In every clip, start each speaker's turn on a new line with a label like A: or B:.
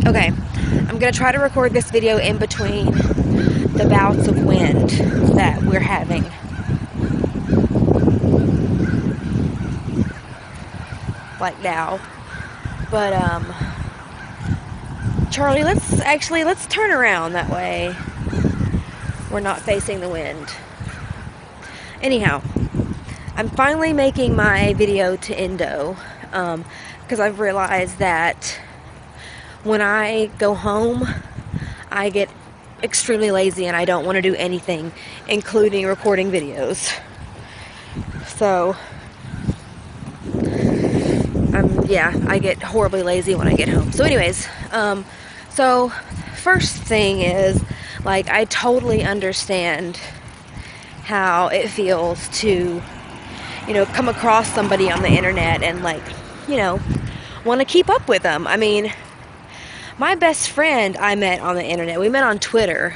A: Okay, I'm gonna try to record this video in between the bouts of wind that we're having. Like now. But Charlie, let's turn around that way. We're not facing the wind. Anyhow, I'm finally making my video to endo because I've realized that when I go home, I get extremely lazy and I don't want to do anything, including recording videos. So, I get horribly lazy when I get home. So anyways, so first thing is, like, I totally understand how it feels to, come across somebody on the internet and, like, want to keep up with them. I mean, my best friend I met on the internet. We met on Twitter.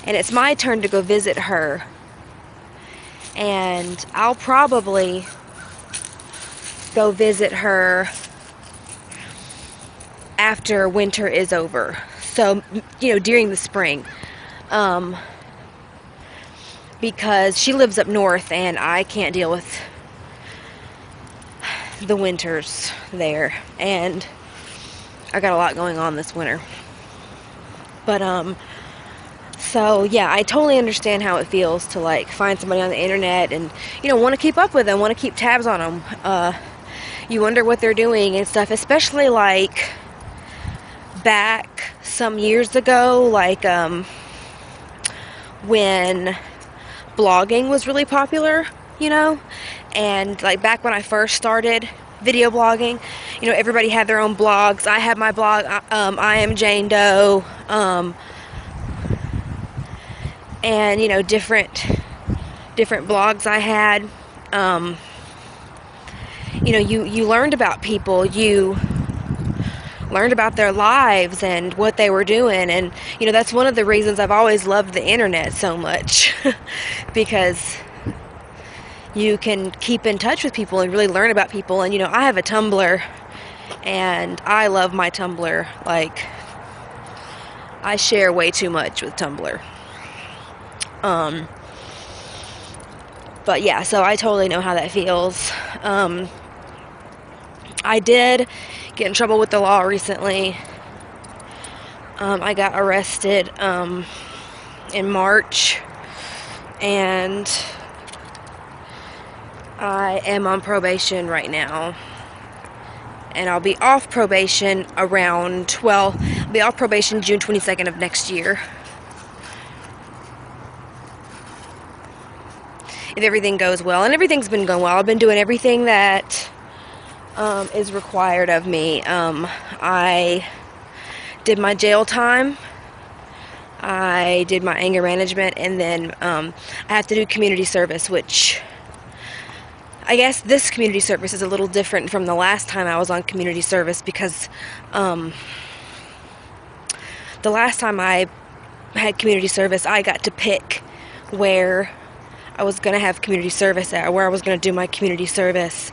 A: And it's my turn to go visit her. And I'll probably go visit her after winter is over. So, during the spring. Because she lives up north and I can't deal with the winters there. And I got a lot going on this winter. But, so yeah, I totally understand how it feels to, like, find somebody on the internet and, want to keep up with them, want to keep tabs on them. You wonder what they're doing and stuff, especially, like, back some years ago, like, when blogging was really popular, and, like, back when I first started video blogging, everybody had their own blogs. I had my blog, I am Jane Doe, and, different blogs I had. You learned about people, you learned about their lives and what they were doing, and that's one of the reasons I've always loved the internet so much because you can keep in touch with people and really learn about people. And I have a Tumblr and I love my Tumblr. Like, I share way too much with Tumblr. But yeah, so I totally know how that feels. I did get in trouble with the law recently. I got arrested in March, and I am on probation right now. And I'll be off probation I'll be off probation June 22nd of next year. If everything goes well, and everything's been going well. I've been doing everything that is required of me. I did my jail time, I did my anger management, and then I have to do community service, which I guess this community service is a little different from the last time I was on community service, because the last time I had community service, I got to pick where I was going to have community service at, where I was going to do my community service.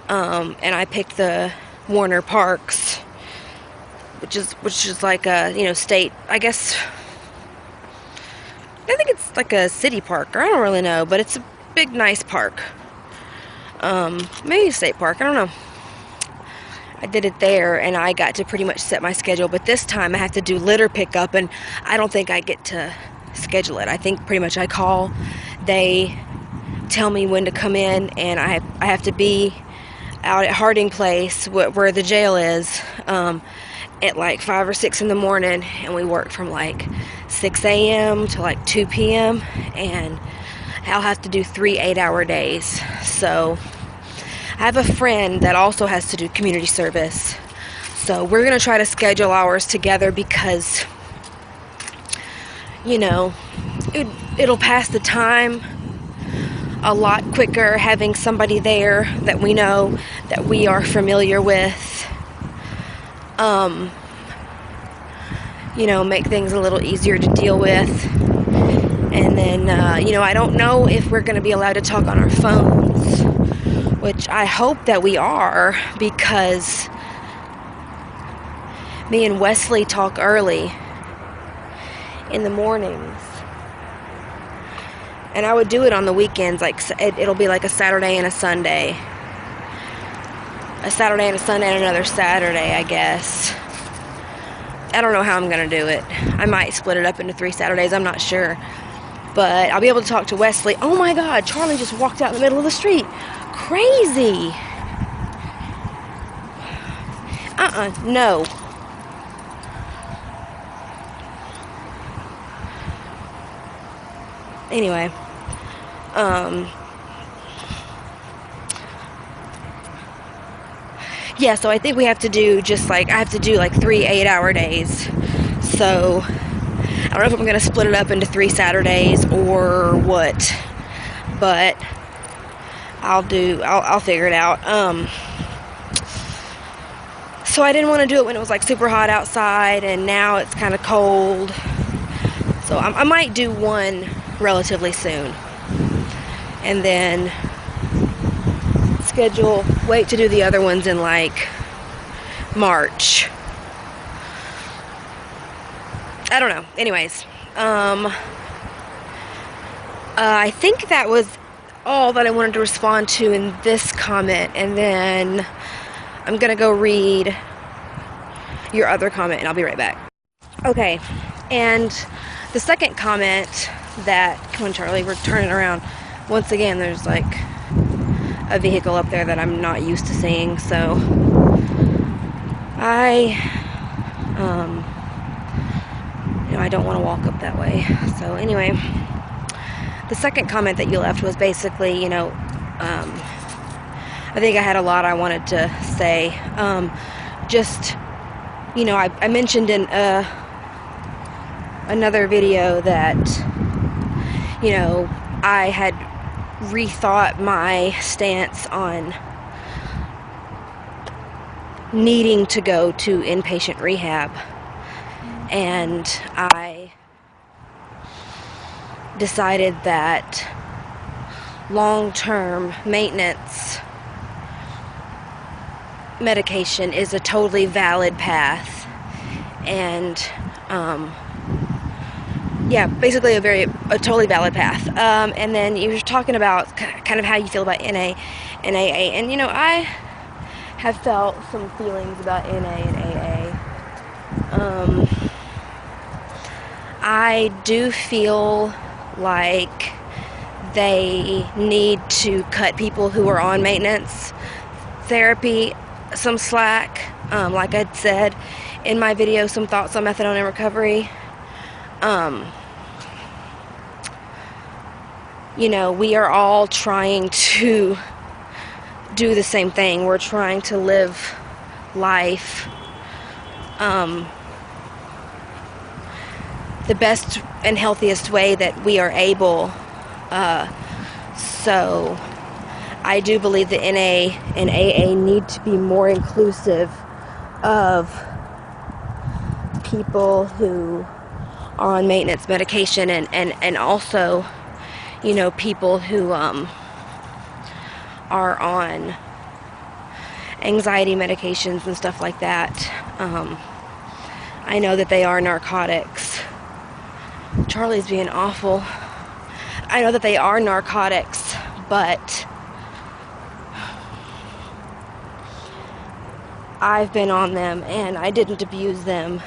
A: And I picked the Warner Parks, which is like a, state, I guess. I think it's like a city park, or I don't really know, but it's a big, nice park. Maybe a state park, I don't know. I did it there, and I got to pretty much set my schedule, but this time I have to do litter pickup, and I don't think I get to schedule it. I think pretty much I call, they tell me when to come in, and I have to be out at Harding Place, where the jail is, at like 5 or 6 in the morning, and we work from like 6 a.m. to like 2 p.m. and I'll have to do 3 8-hour days. So I have a friend that also has to do community service, so we're gonna try to schedule ours together, because it'll pass the time a lot quicker having somebody there that we know, that we are familiar with. Make things a little easier to deal with. And then, I don't know if we're going to be allowed to talk on our phones, which I hope that we are, because Me and Wesley talk early in the mornings. And I would do it on the weekends, like it'll be like a Saturday and a Sunday. A Saturday and a Sunday and another Saturday, I guess. I don't know how I'm going to do it. I might split it up into 3 Saturdays, I'm not sure. But I'll be able to talk to Wesley. Oh my God, Charlie just walked out in the middle of the street. Crazy. No. Anyway. Yeah, so I think we have to do I have to do like 3 8-hour days. So I don't know if I'm going to split it up into 3 Saturdays or what, but I'll figure it out. So I didn't want to do it when it was like super hot outside, and now it's kind of cold. So I might do one relatively soon, and then wait to do the other ones in like March. I don't know. Anyways, I think that was all that I wanted to respond to in this comment, and then I'm gonna go read your other comment and I'll be right back. Okay, and the second comment come on Charlie, we're turning around. Once again, there's like a vehicle up there that I'm not used to seeing, so I don't want to walk up that way. So anyway, the second comment that you left was basically, I think I had a lot I wanted to say. I mentioned in another video that, I had rethought my stance on needing to go to inpatient rehab, and I decided that long-term maintenance medication is a totally valid path, and basically a totally valid path. And then you were talking about kind of how you feel about NA and AA, and I have felt some feelings about NA and AA. I do feel like they need to cut people who are on maintenance therapy some slack. Like I said in my video, some thoughts on methadone and recovery. We are all trying to do the same thing. We're trying to live life the best and healthiest way that we are able. So I do believe that NA and AA need to be more inclusive of people who are on maintenance medication, and also, people who are on anxiety medications and stuff like that. I know that they are narcotics. Charlie's being awful. I know that they are narcotics, but I've been on them and I didn't abuse them,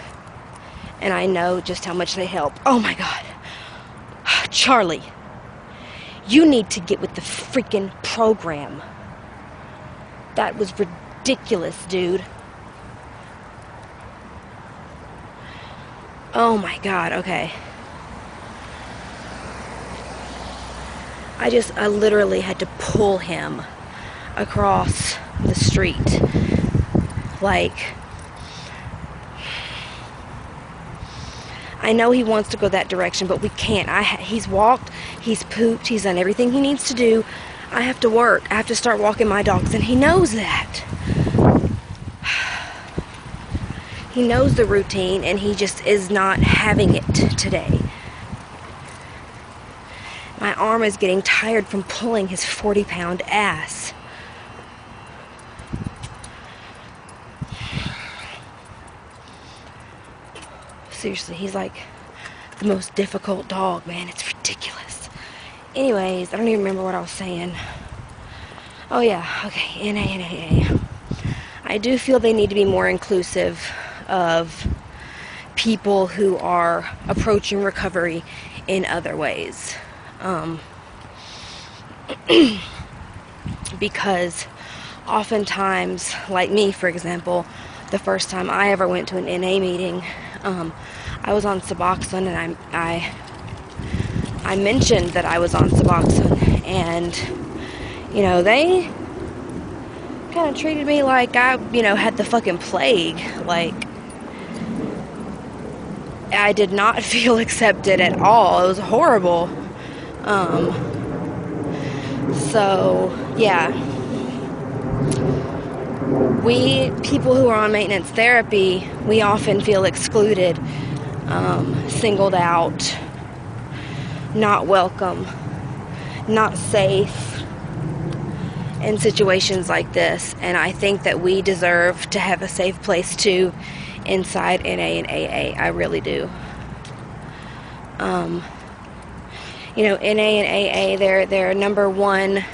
A: and I know just how much they help. Oh my God. Charlie, you need to get with the freaking program. That was ridiculous, dude. Oh my God, okay. I literally had to pull him across the street. Like, I know he wants to go that direction, but we can't. He's walked, he's pooped, he's done everything he needs to do. I have to work. I have to start walking my dogs, and he knows that. He knows the routine, and he just is not having it today. My arm is getting tired from pulling his 40-pound ass. Seriously, he's like the most difficult dog, man. It's ridiculous. Anyways, I don't even remember what I was saying. Oh yeah, okay, NA. I do feel they need to be more inclusive of people who are approaching recovery in other ways. Because oftentimes, like me, for example, the first time I ever went to an NA meeting, I was on Suboxone, and I mentioned that I was on Suboxone, and you know, they kind of treated me like I, had the fucking plague. Like, I did not feel accepted at all. It was horrible. So yeah, we people who are on maintenance therapy, we often feel excluded, singled out, not welcome, not safe in situations like this. And I think that we deserve to have a safe place too inside NA and AA. I really do. NA and AA, their number one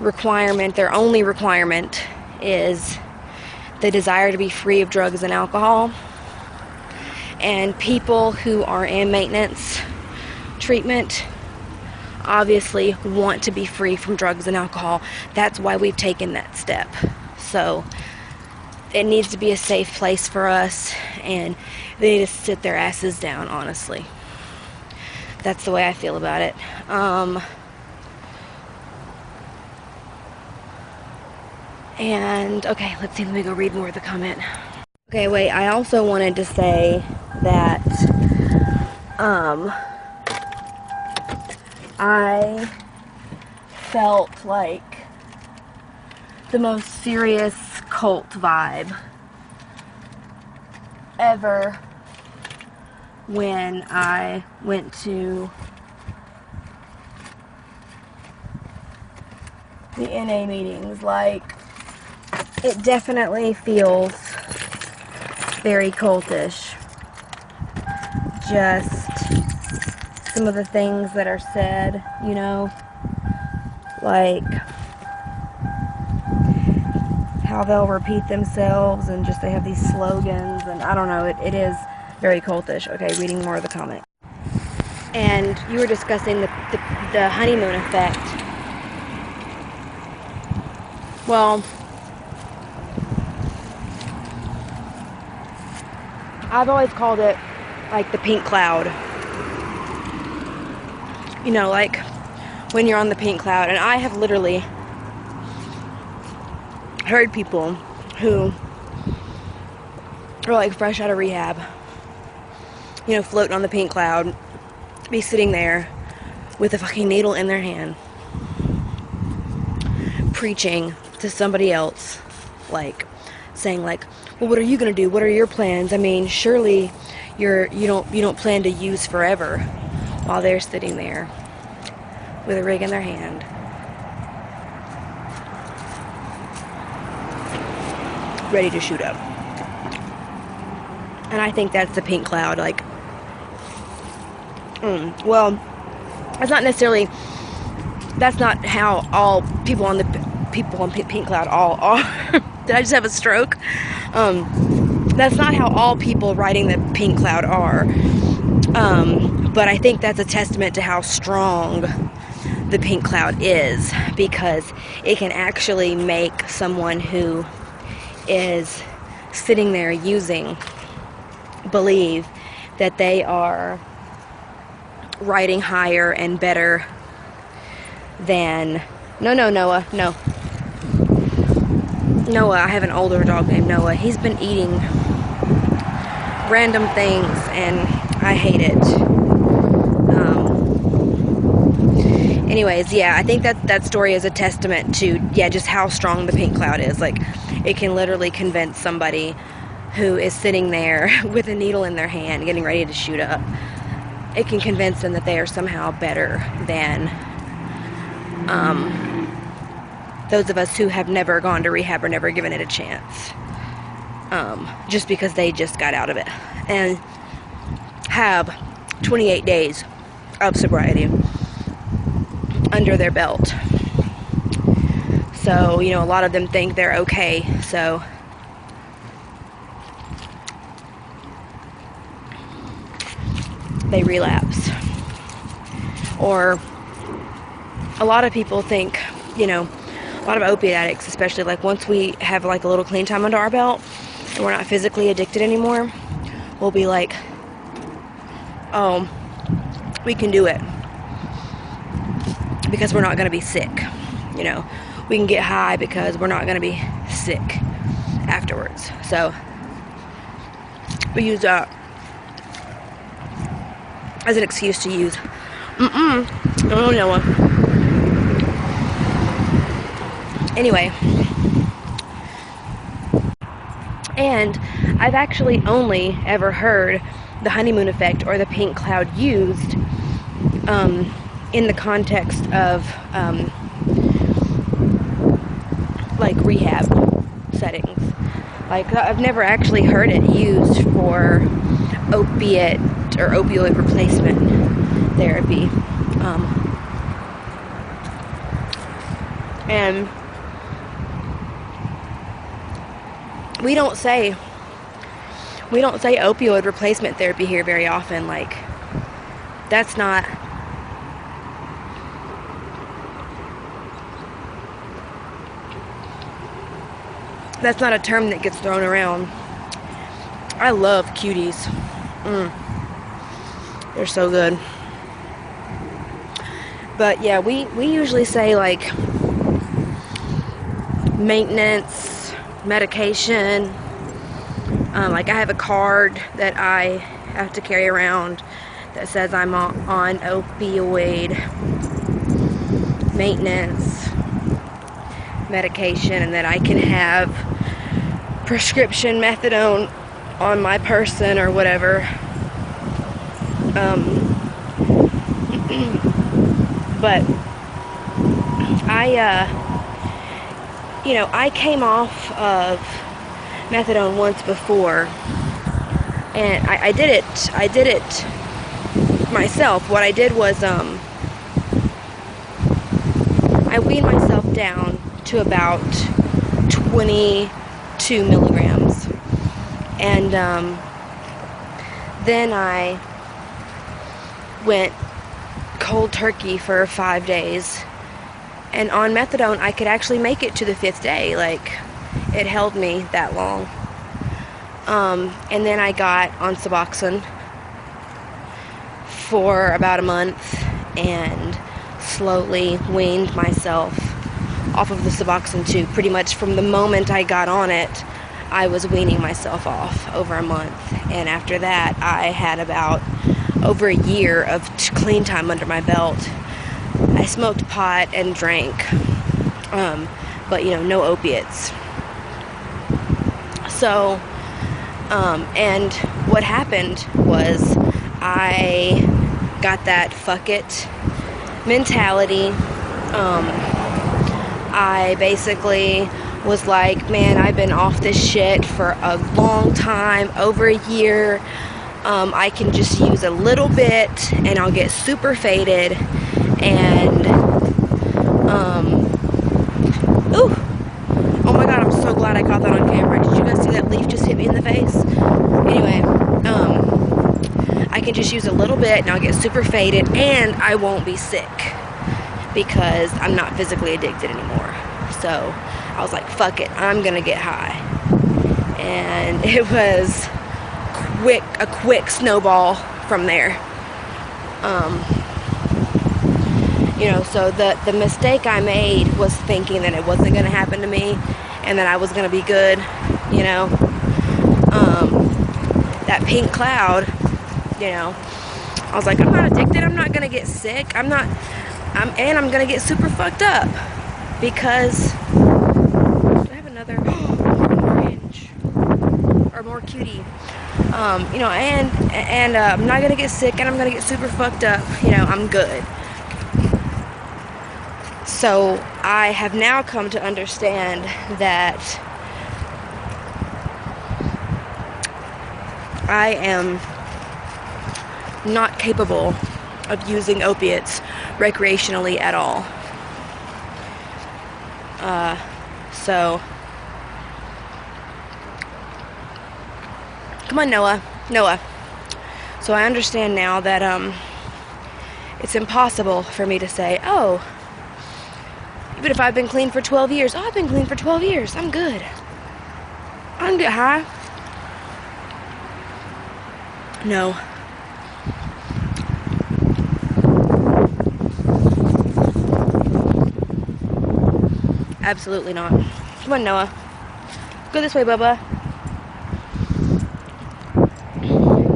A: requirement, their only requirement, is the desire to be free of drugs and alcohol. And people who are in maintenance treatment obviously want to be free from drugs and alcohol. That's why we've taken that step. So it needs to be a safe place for us, and they need to sit their asses down, honestly. That's the way I feel about it. And okay, let's see, let me go read more of the comment. Okay, wait, I also wanted to say that I felt like the most serious cult vibe ever when I went to the NA meetings. Like, it definitely feels very cultish. Just some of the things that are said, like how they'll repeat themselves, and just they have these slogans, and I don't know, it is very cultish. Okay, reading more of the comment. And you were discussing the honeymoon effect. Well, I've always called it like the pink cloud. Like when you're on the pink cloud. And I have literally heard people who are like fresh out of rehab, floating on the pink cloud, be sitting there with a fucking needle in their hand, preaching to somebody else, like saying like, well, what are you gonna do? What are your plans? I mean, surely you don't plan to use forever, while they're sitting there with a rig in their hand, ready to shoot up. And I think that's the pink cloud. Like, well, that's not how all people on pink cloud all are. Did I just have a stroke? That's not how all people riding the pink cloud are. But I think that's a testament to how strong the pink cloud is, because it can actually make someone who is sitting there using believe that they are riding higher and better than Noah, I have an older dog named Noah. He's been eating random things and I hate it. Anyways, yeah, I think that story is a testament to, just how strong the pink cloud is. Like, it can literally convince somebody who is sitting there with a needle in their hand getting ready to shoot up. It can convince them that they are somehow better than those of us who have never gone to rehab or never given it a chance, just because they just got out of it. And have 28 days of sobriety under their belt. So, you know, a lot of them think they're okay, so they relapse. Or a lot of people think, you know, a lot of opiate addicts, especially, like, once we have like a little clean time under our belt and we're not physically addicted anymore, we'll be like, oh, we can do it because we're not going to be sick. You know, we can get high because we're not going to be sick afterwards. So we use that as an excuse to use. No, Noah. Anyway, and I've actually only ever heard the honeymoon effect or the pink cloud used in the context of like rehab settings. Like, I've never actually heard it used for opiate or opioid replacement therapy. And we don't say opioid replacement therapy here very often. Like, that's not a term that gets thrown around. I love cuties. They're so good. But yeah, we usually say like maintenance, medication. Like, I have a card that I have to carry around that says I'm on opioid maintenance medication, and that I can have prescription methadone on my person or whatever. But I came off of methadone once before, and I did it myself. What I did was I weaned myself down to about 22 milligrams, and then I went cold turkey for 5 days, and on methadone I could actually make it to the 5th day. Like, it held me that long. And then I got on Suboxone for about a month and slowly weaned myself off of the Suboxone too. Pretty much from the moment I got on it, I was weaning myself off over a month. And after that, I had about over a year of clean time under my belt. I smoked pot and drank, but no opiates. So, and what happened was I got that fuck it mentality. I basically was like, man, I've been off this shit for a long time, over a year. I can just use a little bit and I'll get super faded. And ooh, oh my god, I'm so glad I caught that on camera. Did you guys see that leaf just hit me in the face? Anyway, I can just use a little bit and I'll get super faded and I won't be sick because I'm not physically addicted anymore. So I was like, fuck it, I'm gonna get high. And it was a quick snowball from there. So the mistake I made was thinking that it wasn't gonna happen to me and that I was gonna be good, that pink cloud, I was like, I'm not addicted, I'm not gonna get sick, I'm gonna get super fucked up because do I have another orange or more cutie? And I'm not gonna get sick and I'm gonna get super fucked up, I'm good. So I have now come to understand that I am not capable of using opiates recreationally at all. So, come on, Noah. So I understand now that it's impossible for me to say, oh, even if I've been clean for 12 years, I've been clean for 12 years, I'm good. Huh? No. Absolutely not. Come on, Noah. Go this way, Bubba.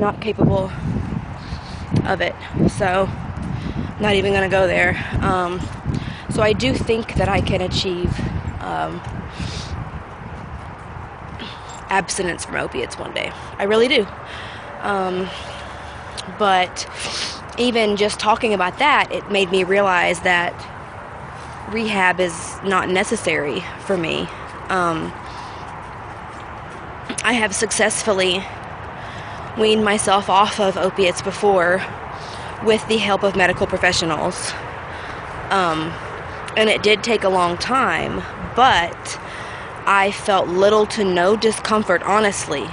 A: Not capable of it. So, not even gonna go there. So I do think that I can achieve abstinence from opiates one day. I really do. But even just talking about that, it made me realize that rehab is not necessary for me. I have successfully weaned myself off of opiates before with the help of medical professionals. And it did take a long time, but I felt little to no discomfort, honestly.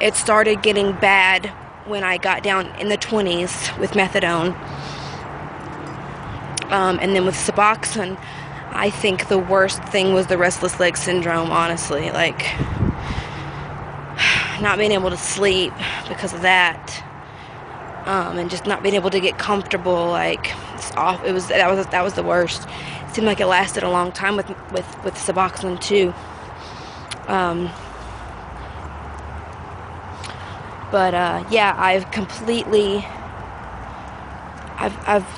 A: It started getting bad when I got down in the 20s with methadone. And then with Suboxone, I think the worst thing was the restless leg syndrome, honestly. Like, not being able to sleep because of that. And just not being able to get comfortable, like, it's off. That was the worst. It seemed like it lasted a long time with Suboxone too. Yeah, I've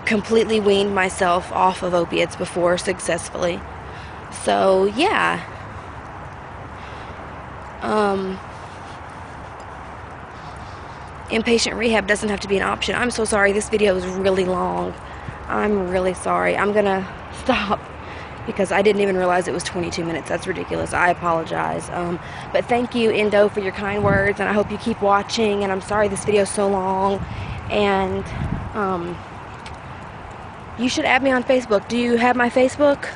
A: completely weaned myself off of opiates before successfully. So yeah. Inpatient rehab doesn't have to be an option. I'm so sorry, this video is really long. I'm really sorry. I'm gonna stop because I didn't even realize it was 22 minutes. That's ridiculous. I apologize. But thank you, Endo, for your kind words, and I hope you keep watching, and I'm sorry this video is so long. And you should add me on Facebook. Do you have my Facebook?